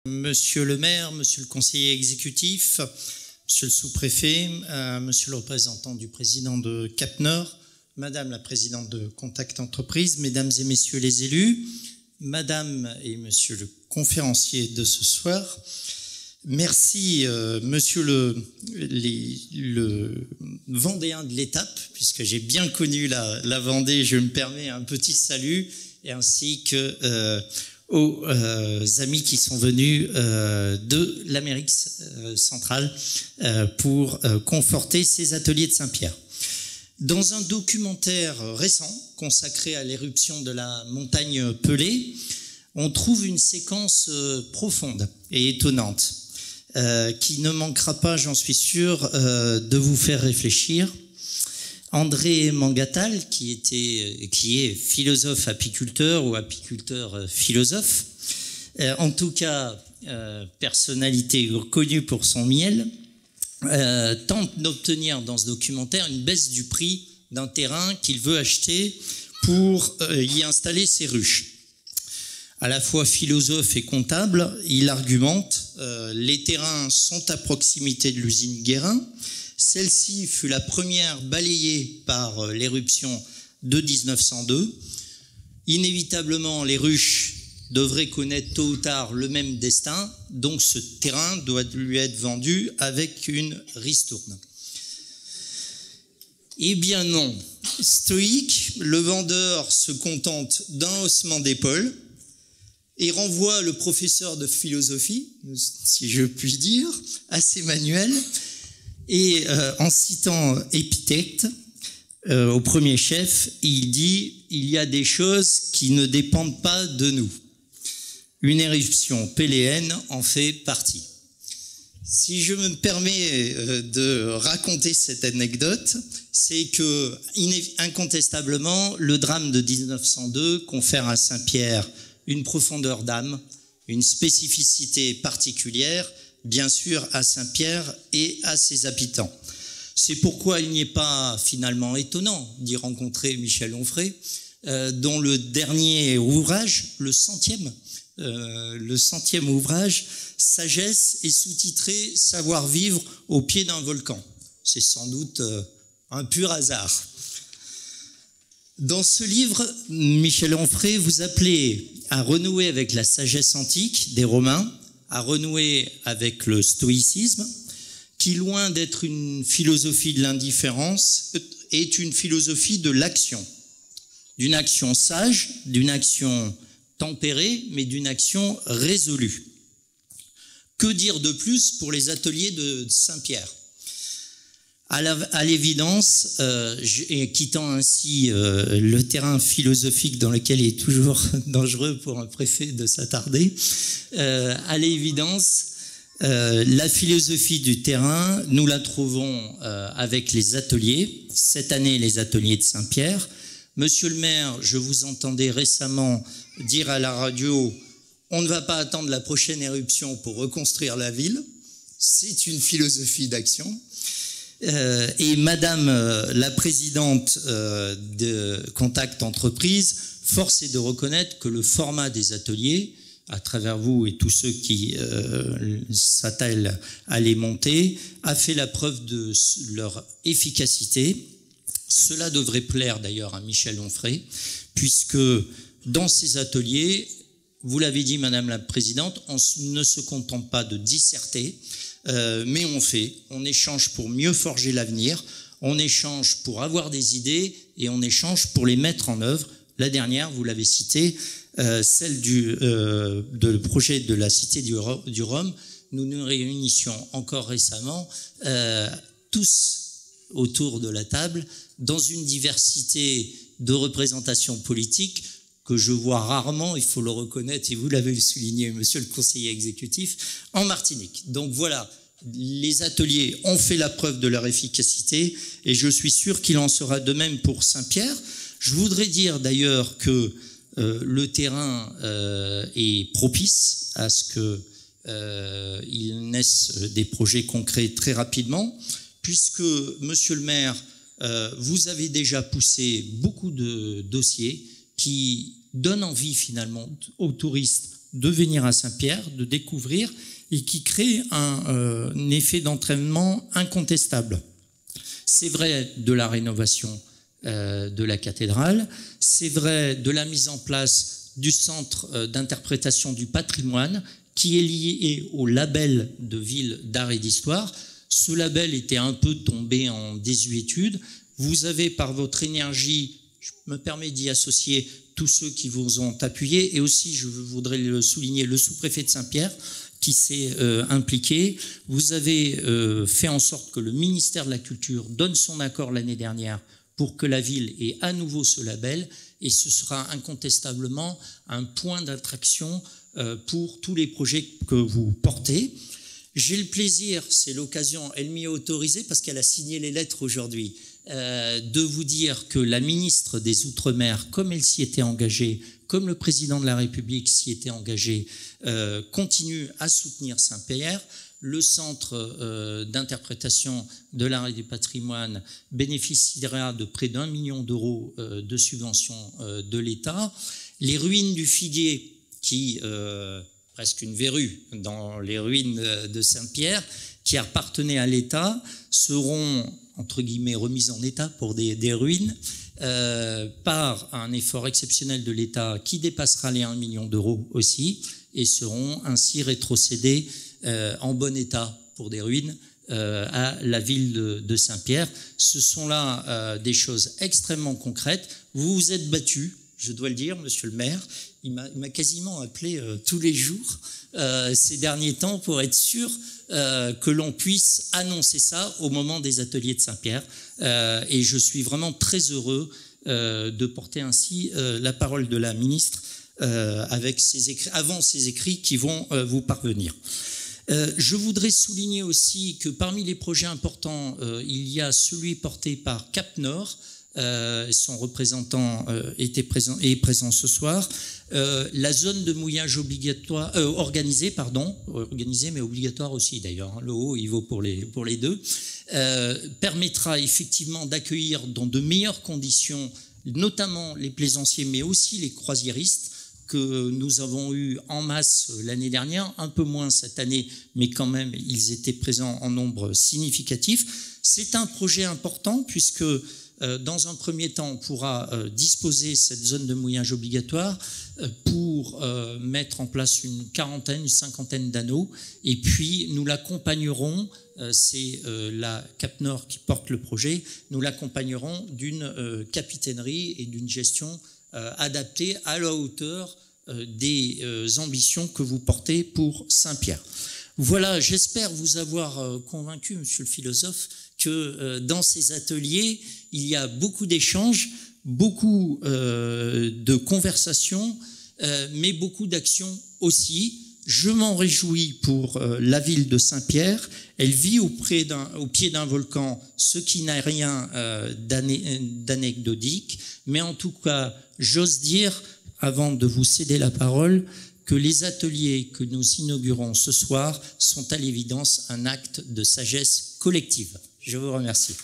Monsieur le maire, monsieur le conseiller exécutif, monsieur le sous-préfet, monsieur le représentant du président de Cap-Nord, madame la présidente de Contact Entreprise, mesdames et messieurs les élus, madame et monsieur le conférencier de ce soir, merci monsieur le Vendéen de l'étape, puisque j'ai bien connu la Vendée, je me permets un petit salut, et ainsi que aux amis qui sont venus de l'Amérique centrale pour conforter ces ateliers de Saint-Pierre. Dans un documentaire récent consacré à l'éruption de la montagne Pelée, on trouve une séquence profonde et étonnante qui ne manquera pas, j'en suis sûr, de vous faire réfléchir. André Mangatal, qui est philosophe apiculteur ou apiculteur philosophe, en tout cas personnalité reconnue pour son miel, tente d'obtenir dans ce documentaire une baisse du prix d'un terrain qu'il veut acheter pour y installer ses ruches. À la fois philosophe et comptable, il argumente les terrains sont à proximité de l'usine Guérin. Celle-ci fut la première balayée par l'éruption de 1902. Inévitablement, les ruches devraient connaître tôt ou tard le même destin, donc ce terrain doit lui être vendu avec une ristourne. Eh bien non. Stoïque, le vendeur se contente d'un haussement d'épaule et renvoie le professeur de philosophie, si je puis dire, assez manuel, et en citant Épictète, au premier chef, il dit « Il y a des choses qui ne dépendent pas de nous. Une éruption péléenne en fait partie. » Si je me permets de raconter cette anecdote, c'est que, incontestablement, le drame de 1902 confère à Saint-Pierre une profondeur d'âme, une spécificité particulière, bien sûr à Saint-Pierre et à ses habitants. C'est pourquoi il n'y est pas finalement étonnant d'y rencontrer Michel Onfray, dont le dernier ouvrage, le centième ouvrage, Sagesse, est sous-titré « Savoir-vivre au pied d'un volcan ». C'est sans doute un pur hasard. Dans ce livre, Michel Onfray vous appelez à renouer avec la sagesse antique des Romains, à renouer avec le stoïcisme, qui, loin d'être une philosophie de l'indifférence, est une philosophie de l'action. D'une action sage, d'une action tempérée, mais d'une action résolue. Que dire de plus pour les ateliers de Saint-Pierre ? À l'évidence, quittant ainsi le terrain philosophique dans lequel il est toujours dangereux pour un préfet de s'attarder, à l'évidence, la philosophie du terrain, nous la trouvons avec les ateliers. Cette année, les ateliers de Saint-Pierre. Monsieur le maire, je vous entendais récemment dire à la radio « On ne va pas attendre la prochaine éruption pour reconstruire la ville ». C'est une philosophie d'action. Et madame la présidente de Contact Entreprise, force est de reconnaître que le format des ateliers, à travers vous et tous ceux qui s'attellent à les monter, a fait la preuve de leur efficacité. Cela devrait plaire d'ailleurs à Michel Onfray, puisque dans ces ateliers, vous l'avez dit madame la présidente, on ne se contente pas de disserter, mais on échange pour mieux forger l'avenir, on échange pour avoir des idées et on échange pour les mettre en œuvre. La dernière, vous l'avez citée, celle de projet de la Cité du Rhum. Nous nous réunissions encore récemment, tous autour de la table, dans une diversité de représentations politiques que je vois rarement, il faut le reconnaître, et vous l'avez souligné, monsieur le conseiller exécutif, en Martinique. Donc voilà, les ateliers ont fait la preuve de leur efficacité, et je suis sûr qu'il en sera de même pour Saint-Pierre. Je voudrais dire d'ailleurs que le terrain est propice à ce qu'il naisse des projets concrets très rapidement, puisque, monsieur le maire, vous avez déjà poussé beaucoup de dossiers qui donnent envie finalement aux touristes de venir à Saint-Pierre, de découvrir, et qui crée un effet d'entraînement incontestable. C'est vrai de la rénovation de la cathédrale, c'est vrai de la mise en place du centre d'interprétation du patrimoine qui est lié au label de ville d'art et d'histoire. Ce label était un peu tombé en désuétude. Vous avez par votre énergie, je me permets d'y associer tous ceux qui vous ont appuyé, et aussi je voudrais le souligner, le sous-préfet de Saint-Pierre qui s'est impliqué. Vous avez fait en sorte que le ministère de la Culture donne son accord l'année dernière pour que la ville ait à nouveau ce label, et ce sera incontestablement un point d'attraction pour tous les projets que vous portez. J'ai le plaisir, c'est l'occasion, elle m'y a autorisé parce qu'elle a signé les lettres aujourd'hui, de vous dire que la ministre des Outre-mer, comme elle s'y était engagée, comme le président de la République s'y était engagé, continue à soutenir Saint-Pierre. Le centre d'interprétation de l'art et du patrimoine bénéficiera de près d'1 million d'euros de subventions de l'État. Les ruines du Figuier, qui presque une verrue dans les ruines de Saint-Pierre, qui appartenaient à l'État, seront, entre guillemets, remises en état pour des ruines par un effort exceptionnel de l'État qui dépassera les 1 million d'euros aussi, et seront ainsi rétrocédées en bon état pour des ruines à la ville de Saint-Pierre. Ce sont là des choses extrêmement concrètes. Vous vous êtes battu, je dois le dire, monsieur le maire. Il m'a quasiment appelé tous les jours ces derniers temps pour être sûr que l'on puisse annoncer ça au moment des ateliers de Saint-Pierre. Et je suis vraiment très heureux de porter ainsi la parole de la ministre avec ses écrits, avant ses écrits qui vont vous parvenir. Je voudrais souligner aussi que parmi les projets importants, il y a celui porté par Cap Nord. Son représentant est présent ce soir. La zone de mouillage organisée, mais obligatoire aussi d'ailleurs. Le haut, il vaut pour les deux. Permettra effectivement d'accueillir dans de meilleures conditions, notamment les plaisanciers, mais aussi les croisiéristes, que nous avons eu en masse l'année dernière, un peu moins cette année, mais quand même, ils étaient présents en nombre significatif. C'est un projet important puisque, dans un premier temps, on pourra disposer cette zone de mouillage obligatoire pour mettre en place une cinquantaine d'anneaux, et puis nous l'accompagnerons, c'est la Cap Nord qui porte le projet, nous l'accompagnerons d'une capitainerie et d'une gestion adaptée à la hauteur des ambitions que vous portez pour Saint-Pierre. Voilà, j'espère vous avoir convaincu, monsieur le philosophe, que dans ces ateliers, il y a beaucoup d'échanges, beaucoup de conversations, mais beaucoup d'actions aussi. Je m'en réjouis pour la ville de Saint-Pierre. Elle vit au pied d'un volcan, ce qui n'a rien d'anecdotique. Mais en tout cas, j'ose dire, avant de vous céder la parole, que les ateliers que nous inaugurons ce soir sont à l'évidence un acte de sagesse collective. Je vous remercie.